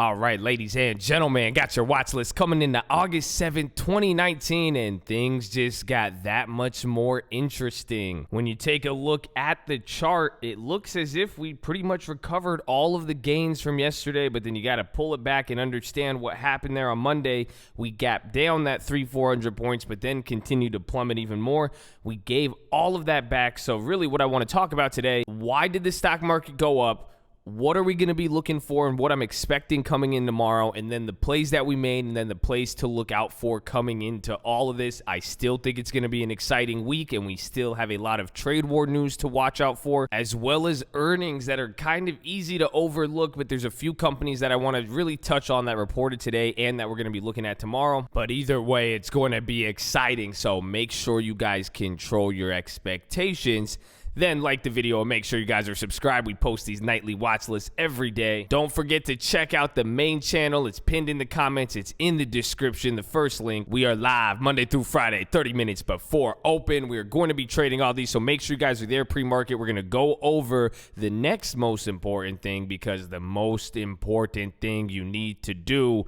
All right, ladies and gentlemen, got your watch list coming into August 7th, 2019, and things just got that much more interesting. When you take a look at the chart, it looks as if we pretty much recovered all of the gains from yesterday, but then you got to pull it back and understand what happened there on Monday. We gapped down that 300-400 points, but then continued to plummet even more. We gave all of that back. So really what I want to talk about today, why did the stock market go up? What are we going to be looking for and what I'm expecting coming in tomorrow, and then the plays that we made, and then the plays to look out for coming into all of this. I still think it's going to be an exciting week, and we still have a lot of trade war news to watch out for, as well as earnings that are kind of easy to overlook, but there's a few companies that I want to really touch on that reported today and that we're going to be looking at tomorrow. But either way, it's going to be exciting, so make sure you guys control your expectations. Then like the video and make sure you guys are subscribed. We post these nightly watch lists every day. Don't forget to check out the main channel. It's pinned in the comments. It's in the description, the first link. We are live Monday through Friday, 30 minutes before open. We are going to be trading all these, so make sure you guys are there pre-market. We're going to go over the next most important thing, because the most important thing you need to do,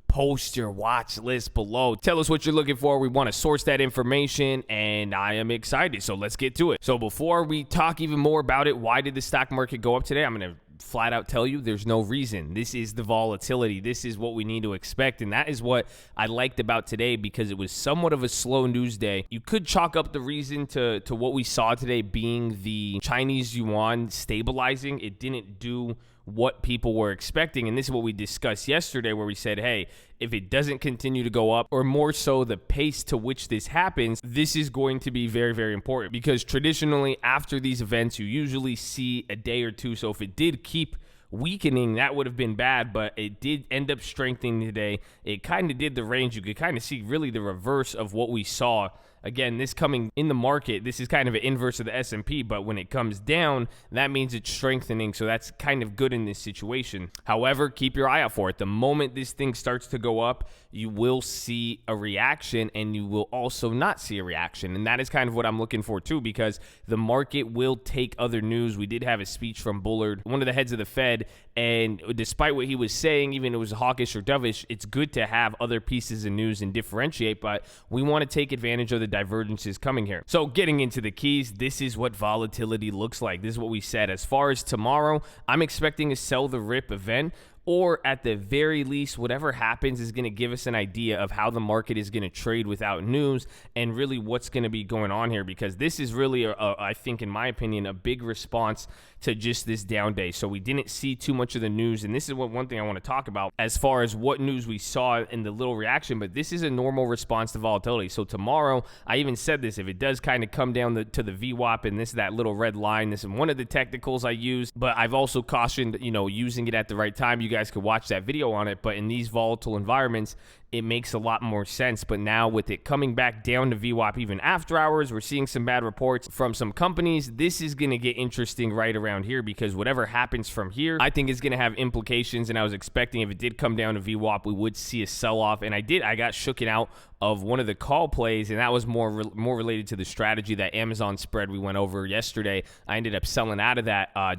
post your watch list below. Tell us what you're looking for. We want to source that information, and I am excited. So let's get to it. So before we talk even more about it, why did the stock market go up today? I'm going to flat out tell you there's no reason. This is the volatility. This is what we need to expect, and that is what I liked about today, because it was somewhat of a slow news day. You could chalk up the reason to what we saw today being the Chinese yuan stabilizing. It didn't do what people were expecting, and this is what we discussed yesterday, where we said, hey, if it doesn't continue to go up, or more so the pace to which this happens, this is going to be very, very important, because traditionally after these events you usually see a day or two. So if it did keep weakening, that would have been bad, but it did end up strengthening today. It kind of did the range. You could kind of see really the reverse of what we saw. Again, this coming in the market, this is kind of an inverse of the S&P, but when it comes down, that means it's strengthening, so that's kind of good in this situation. However, keep your eye out for it. The moment this thing starts to go up, you will see a reaction, and you will also not see a reaction, and that is kind of what I'm looking for too, because the market will take other news. We did have a speech from Bullard, one of the heads of the Fed, and despite what he was saying, even if it was hawkish or dovish, it's good to have other pieces of news and differentiate, but we want to take advantage of the divergences coming here. So getting into the keys, this is what volatility looks like. This is what we said. As far as tomorrow, I'm expecting a sell the rip event, or at the very least, whatever happens is going to give us an idea of how the market is going to trade without news, and really what's going to be going on here, because this is really, I think, in my opinion, a big response to just this down day. So we didn't see too much of the news, and this is one thing I want to talk about as far as what news we saw in the little reaction, but this is a normal response to volatility. So tomorrow, I even said this, if it does kind of come down to the VWAP, and that little red line, this is one of the technicals I use, but I've also cautioned, using it at the right time. You guys could watch that video on it, but in these volatile environments, it makes a lot more sense. But now with it coming back down to VWAP even after hours, we're seeing some bad reports from some companies. This is going to get interesting right around here, because whatever happens from here, I think is going to have implications, and I was expecting if it did come down to VWAP, we would see a sell-off, and I got shooken out of one of the call plays, and that was more related to the strategy, that Amazon spread we went over yesterday. I ended up selling out of that. I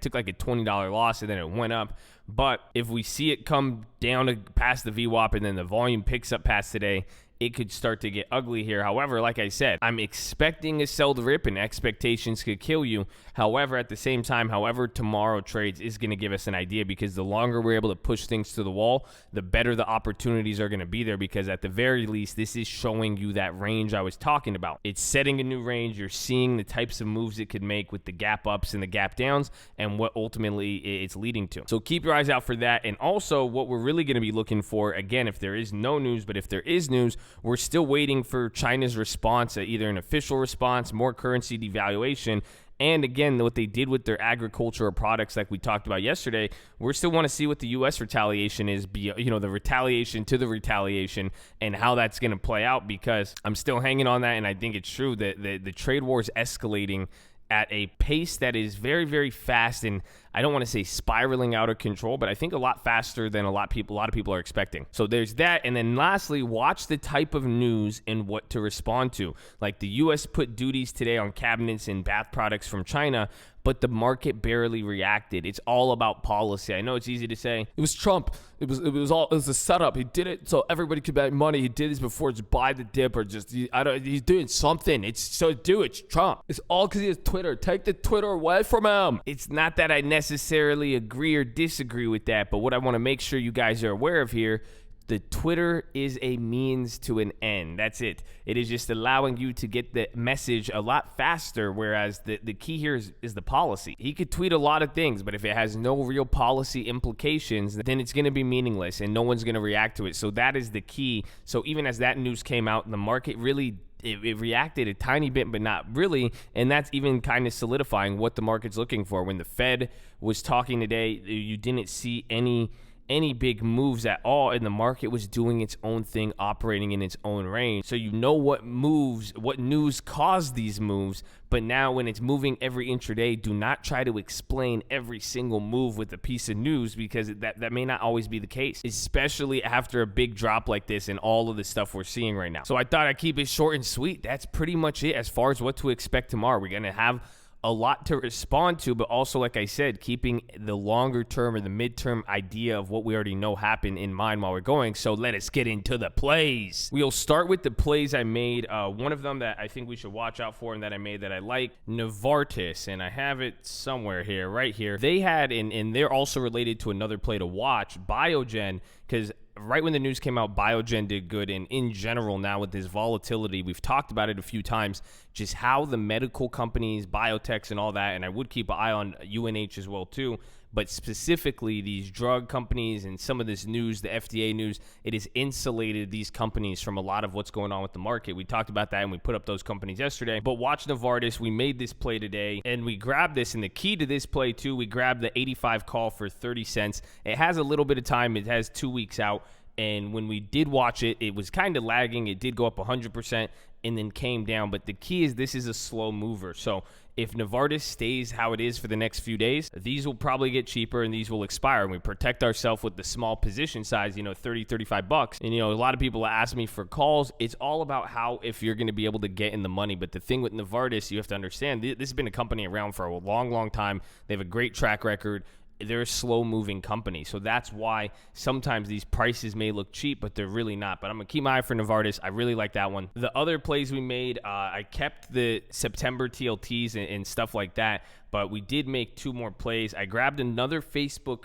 took like a $20 loss, and then it went up. But if we see it come down to past the VWAP, and then the volume picks up past today, it could start to get ugly here. However, like I said, I'm expecting a sell the rip, and expectations could kill you. However, at the same time, however tomorrow trades is going to give us an idea, because the longer we're able to push things to the wall, the better the opportunities are going to be there, because at the very least, this is showing you that range I was talking about. It's setting a new range. You're seeing the types of moves it could make with the gap ups and the gap downs, and what ultimately it's leading to. So keep your eyes out for that. And also what we're really going to be looking for, again, if there is no news, but if there is news, we're still waiting for China's response, either an official response, more currency devaluation, and again, what they did with their agricultural products like we talked about yesterday. We still want to see what the U.S. retaliation is, the retaliation to the retaliation, and how that's going to play out, because I'm still hanging on that, and I think it's true that the trade war is escalating at a pace that is very, very fast, and I don't want to say spiraling out of control, but I think a lot faster than a lot of people are expecting. So there's that. And then lastly, watch the type of news and what to respond to. Like the US put duties today on cabinets and bath products from China, but the market barely reacted. It's all about policy. I know it's easy to say it was Trump. It was a setup. He did it so everybody could make money. He did this before, just buy the dip or just he's doing something. It's Trump. It's all because he has Twitter. Take the Twitter away from him. It's not that I necessarily agree or disagree with that, but what I want to make sure you guys are aware of here, the Twitter is a means to an end. That's it. It is just allowing you to get the message a lot faster, whereas the key here is the policy. He could tweet a lot of things, but if it has no real policy implications, then it's going to be meaningless and no one's going to react to it. So that is the key. So even as that news came out, the market really it reacted a tiny bit, but not really. And that's even kind of solidifying what the market's looking for. When the Fed was talking today, you didn't see any big moves at all, and the market was doing its own thing, operating in its own range. So you know what news caused these moves, but now when it's moving every intraday, do not try to explain every single move with a piece of news, because that may not always be the case, especially after a big drop like this and all of the stuff we're seeing right now. So I thought I'd keep it short and sweet. That's pretty much it as far as what to expect tomorrow. We're going to have a lot to respond to, but also, like I said, keeping the longer term or the midterm idea of what we already know happened in mind while we're going. So let us get into the plays. We'll start with the plays I made. One of them that I think we should watch out for and that I made that I like, Novartis, and I have it somewhere here, right here. They had, and they're also related to another play to watch, Biogen, because right when the news came out, Biogen did good. And in general, now with this volatility, we've talked about it a few times, just how the medical companies, biotechs and all that, and I would keep an eye on UNH as well too, but specifically these drug companies and some of this news, the FDA news, it has insulated these companies from a lot of what's going on with the market. We talked about that and we put up those companies yesterday. But watch Novartis. We made this play today and we grabbed this. And the key to this play too, we grabbed the 85 call for 30 cents. It has a little bit of time. It has 2 weeks out. And when we did watch it, it was kind of lagging. It did go up 100% and then came down. But the key is this is a slow mover. So if Novartis stays how it is for the next few days, these will probably get cheaper and these will expire. And we protect ourselves with the small position size, 30, 35 bucks. And, a lot of people ask me for calls. It's all about how, if you're going to be able to get in the money. But the thing with Novartis, you have to understand, this has been a company around for a long, long time. They have a great track record. They're a slow-moving company. So that's why sometimes these prices may look cheap, but they're really not. But I'm going to keep my eye for Novartis. I really like that one. The other plays we made, I kept the September TLTs and stuff like that, but we did make 2 more plays. I grabbed another Facebook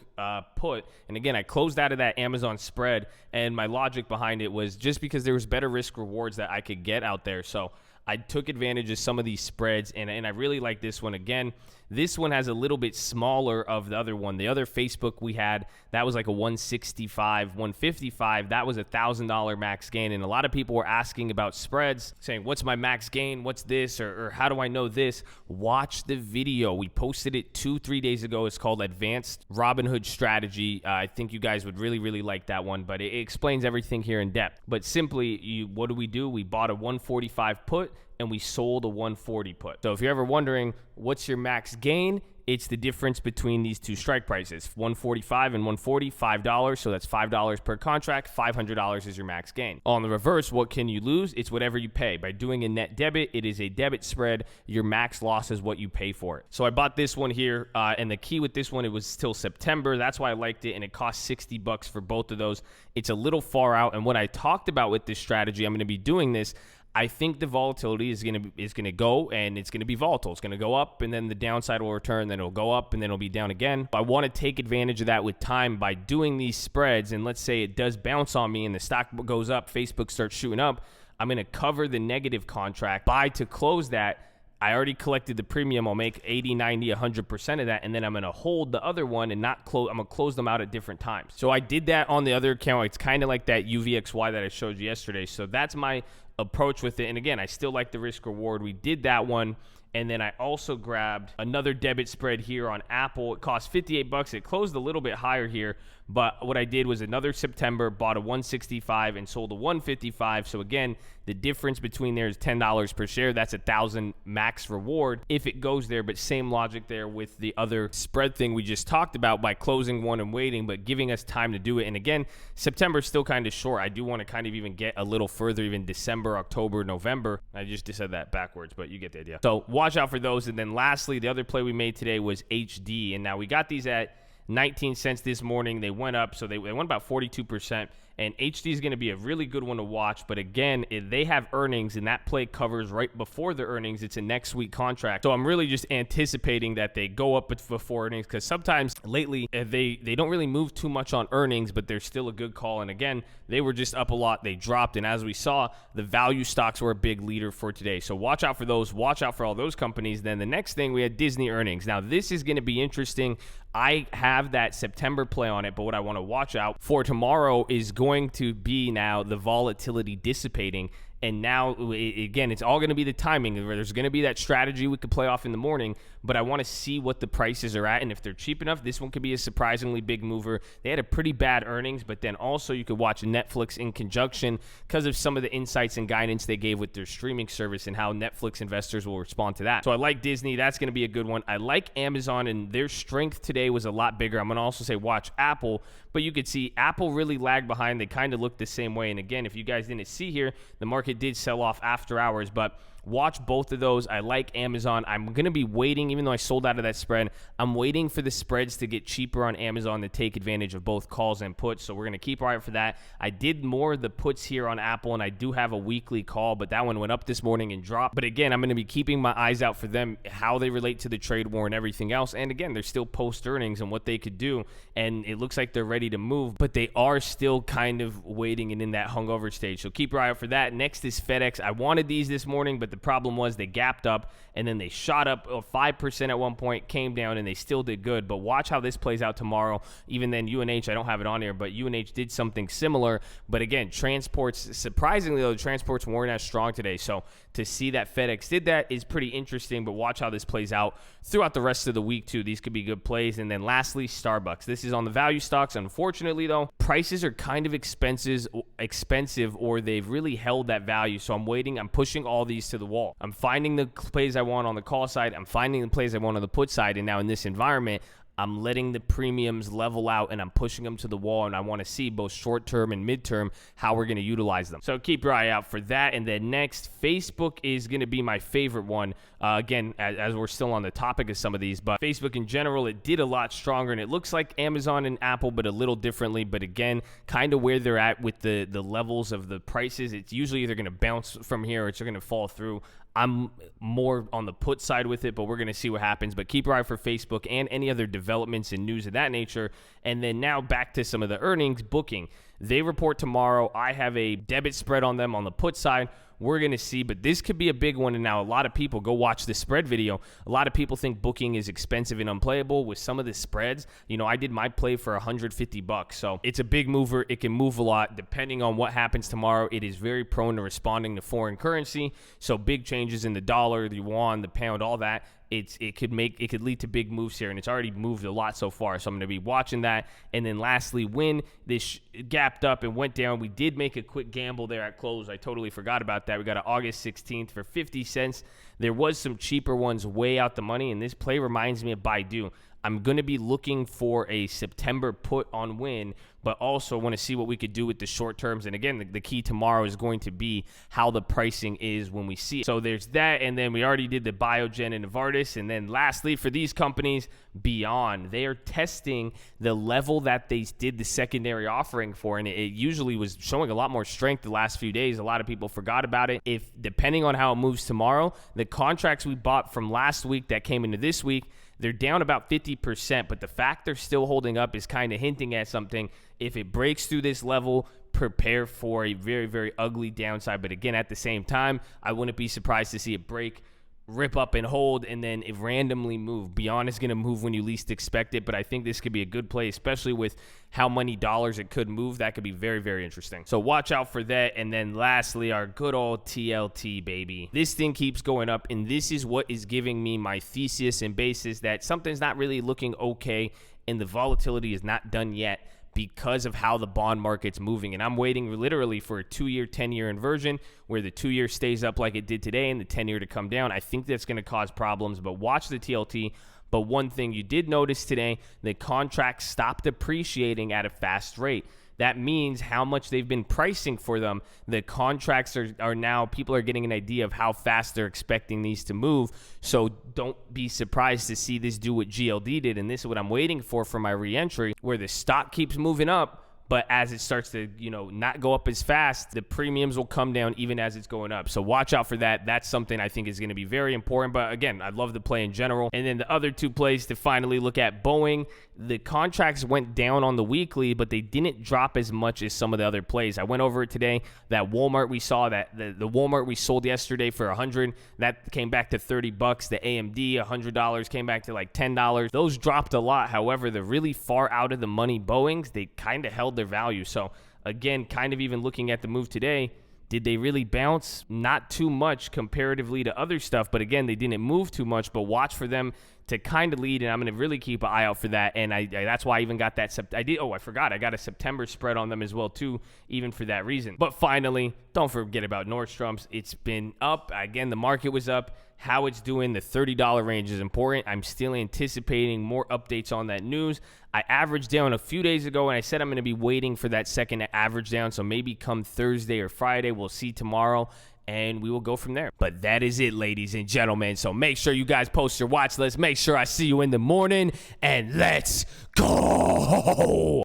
put, and again, I closed out of that Amazon spread, and my logic behind it was just because there was better risk rewards that I could get out there. So I took advantage of some of these spreads, and I really like this one. Again, this one has a little bit smaller of the other one. The other Facebook we had, that was like a 165, 155. That was $1,000 max gain, and a lot of people were asking about spreads, saying, what's my max gain? What's this? Or how do I know this? Watch the video. We posted it 2-3 days ago. It's called Advanced Robinhood Strategy. I think you guys would really, really like that one, but it explains everything here in depth. But simply, what do? We bought a 145 put, and we sold a 140 put. So if you're ever wondering what's your max gain, it's the difference between these two strike prices, 145 and 140, $5. So that's $5 per contract. $500 is your max gain. On the reverse, what can you lose? It's whatever you pay. By doing a net debit, it is a debit spread. Your max loss is what you pay for it. So I bought this one here, and the key with this one, it was still September. That's why I liked it, and it cost $60 for both of those. It's a little far out, and what I talked about with this strategy, I'm going to be doing this. I think the volatility is going to go, and it's going to be volatile. It's going to go up, and then the downside will return, then it'll go up, and then it'll be down again. I want to take advantage of that with time by doing these spreads, and let's say it does bounce on me and the stock goes up, Facebook starts shooting up, I'm going to cover the negative contract, buy to close that. I already collected the premium. I'll make 80, 90, 100% of that, and then I'm going to hold the other one and not close. I'm going to close them out at different times. So I did that on the other account. It's kind of like that UVXY that I showed you yesterday. So that's my approach with it. And again, I still like the risk reward. We did that one. And then I also grabbed another debit spread here on Apple. It cost $58. It closed a little bit higher here, But what I did was another September, bought a 165 and sold a 155. So again, the difference between there is $10 per share. That's 1,000 max reward if it goes there. But same logic there with the other spread thing we just talked about by closing one and waiting, but giving us time to do it. And again, September is still kind of short. I do want to kind of even get a little further, even December, October, November. I just said that backwards, but you get the idea. So watch out for those. And then lastly, the other play we made today was HD. And now we got these at 19 cents this morning. They went up, so they went about 42%. And HD is going to be a really good one to watch. But again, if they have earnings and that play covers right before the earnings, it's a next week contract. So I'm really just anticipating that they go up before earnings, because sometimes lately they don't really move too much on earnings, but they're still a good call. And again, they were just up a lot. They dropped. And as we saw, the value stocks were a big leader for today. So watch out for those. Watch out for all those companies. Then the next thing, we had Disney earnings. Now, this is going to be interesting. I have that September play on it, but what I want to watch out for tomorrow is going to be now the volatility dissipating. And now, again, it's all going to be the timing. There's going to be that strategy we could play off in the morning, but I want to see what the prices are at. And if they're cheap enough, this one could be a surprisingly big mover. They had a pretty bad earnings, but then also you could watch Netflix in conjunction because of some of the insights and guidance they gave with their streaming service and how Netflix investors will respond to that. So I like Disney. That's going to be a good one. I like Amazon, and their strength today was a lot bigger. I'm going to also say watch Apple, but you could see Apple really lagged behind. They kind of looked the same way. And again, if you guys didn't see here, the market did sell off after hours, but watch both of those. I like Amazon. I'm going to be waiting, even though I sold out of that spread, I'm waiting for the spreads to get cheaper on Amazon to take advantage of both calls and puts. So we're going to keep our eye out for that. I did more of the puts here on Apple, and I do have a weekly call, but that one went up this morning and dropped. But again, I'm going to be keeping my eyes out for them, how they relate to the trade war and everything else. And again, they're still post earnings and what they could do. And it looks like they're ready to move, but they are still kind of waiting and in that hungover stage. So keep your eye out for that. Next is FedEx. I wanted these this morning, but the problem was they gapped up and then they shot up 5% at one point, came down, and they still did good. But watch how this plays out tomorrow. Even then, UNH, I don't have it on here, but UNH did something similar. But again, transports, surprisingly though, the transports weren't as strong today. So to see that FedEx did that is pretty interesting, but watch how this plays out throughout the rest of the week too. These could be good plays. And then lastly, Starbucks. This is on the value stocks. Unfortunately though, prices are kind of expensive, or they've really held that value. So I'm waiting. I'm pushing all these to the wall. I'm finding the plays I want on the call side. I'm finding the plays I want on the put side. And now in this environment, I'm letting the premiums level out and I'm pushing them to the wall, and I want to see both short-term and mid-term how we're going to utilize them. So keep your eye out for that. And then next, Facebook is going to be my favorite one. Again, as we're still on the topic of some of these, but Facebook in general, it did a lot stronger, and it looks like Amazon and Apple, but a little differently. But again, kind of where they're at with the levels of the prices, it's usually either going to bounce from here or it's going to fall through. I'm more on the put side with it, but we're going to see what happens. But keep your eye for Facebook and any other developments and news of that nature. And then now back to some of the earnings. Booking. They report tomorrow. I have a debit spread on them on the put side. We're going to see, but this could be a big one. And now a lot of people go watch the spread video. A lot of people think Booking is expensive and unplayable with some of the spreads. You know, I did my play for $150. So it's a big mover. It can move a lot depending on what happens tomorrow. It is very prone to responding to foreign currency. So big changes in the dollar, the yuan, the pound, all that. It could lead to big moves here, and it's already moved a lot so far. So I'm going to be watching that. And then lastly, when this gapped up and went down, we did make a quick gamble there at close. I totally forgot about that. We got an August 16th for 50 cents. There was some cheaper ones way out the money, and this play reminds me of Baidu. I'm going to be looking for a September put on Win, but also want to see what we could do with the short terms. And again, the key tomorrow is going to be how the pricing is when we see it. So there's that, and then we already did the Biogen and Novartis. And then lastly, for these companies, Beyond, they are testing the level that they did the secondary offering for, and it usually was showing a lot more strength the last few days. A lot of people forgot about it. If depending on how it moves tomorrow, the contracts we bought from last week that came into this week, they're down about 50%, but the fact they're still holding up is kind of hinting at something. If it breaks through this level, prepare for a very, very ugly downside. But again, at the same time, I wouldn't be surprised to see it break, rip up and hold, and then it randomly move. Beyond is going to move when you least expect it, but I think this could be a good play, especially with how many dollars it could move. That could be very, very interesting. So watch out for that. And then lastly, our good old TLT, baby. This thing keeps going up, and this is what is giving me my thesis and basis that something's not really looking okay, and the volatility is not done yet. because of how the bond market's moving. And I'm waiting literally for a 2-year, 10-year inversion where the 2-year stays up like it did today and the 10-year to come down. I think that's going to cause problems, but watch the TLT. But one thing you did notice today, the contracts stopped appreciating at a fast rate. That means how much they've been pricing for them. The contracts are now, people are getting an idea of how fast they're expecting these to move. So don't be surprised to see this do what GLD did. And this is what I'm waiting for my re-entry, where the stock keeps moving up. But as it starts to, not go up as fast, the premiums will come down even as it's going up. So watch out for that. That's something I think is going to be very important. But again, I love the play in general. And then the other two plays to finally look at: Boeing. The contracts went down on the weekly, but they didn't drop as much as some of the other plays. I went over it today. That Walmart we saw, that the Walmart we sold yesterday for $100, that came back to $30. The AMD, $100, came back to like $10. Those dropped a lot. However, the really far out of the money Boeings, they kind of held their value. So again, kind of even looking at the move today, did they really bounce? Not too much comparatively to other stuff, but again, they didn't move too much. But watch for them to kind of lead, and I'm going to really keep an eye out for that. And I that's why I even got that. I forgot. I got a September spread on them as well too, even for that reason. But finally, don't forget about Nordstrom's. It's been up again. The market was up. How it's doing, the $30 range is important. I'm still anticipating more updates on that news. I averaged down a few days ago, and I said I'm going to be waiting for that second average down. So maybe come Thursday or Friday, we'll see tomorrow, and we will go from there. But that is it, ladies and gentlemen. So make sure you guys post your watch list. Make sure I see you in the morning, and let's go.